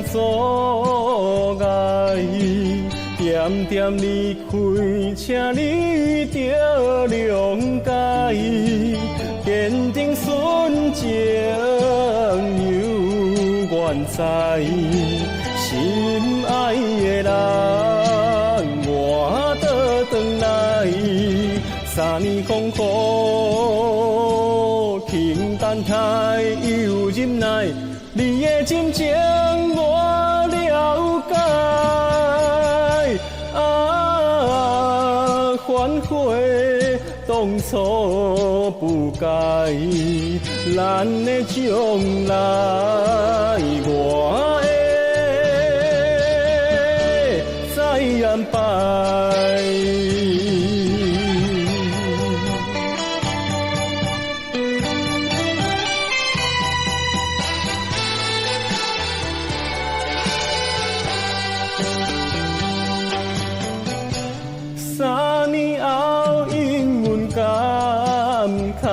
阻碍，点点离开，请你着谅解，坚定纯情犹原在，心爱的人，我倒转来，3年风雨，轻等待又忍耐，你的真情我了解。反悔当初不该，咱的将来我会再安排。3年后，因阮感慨，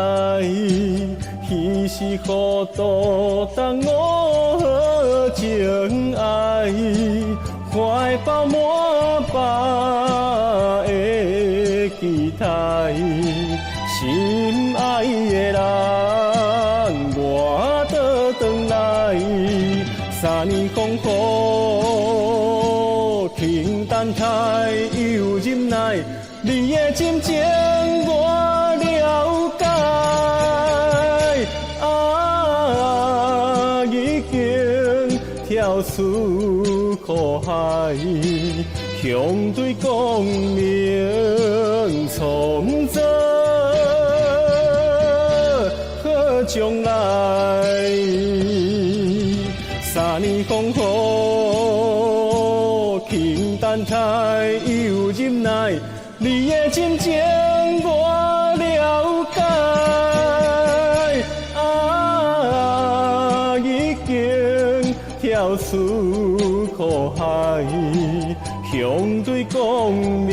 彼时互度当我好情爱，怀抱满腹的期待，心爱的人，我倒转来，3年风雨，轻等待又忍耐，你的真情我了解。已经跳出苦海，向对光明创造好将来。3年风雨，轻等待又忍耐，你的真情我了解。已经跳出苦海，向对光明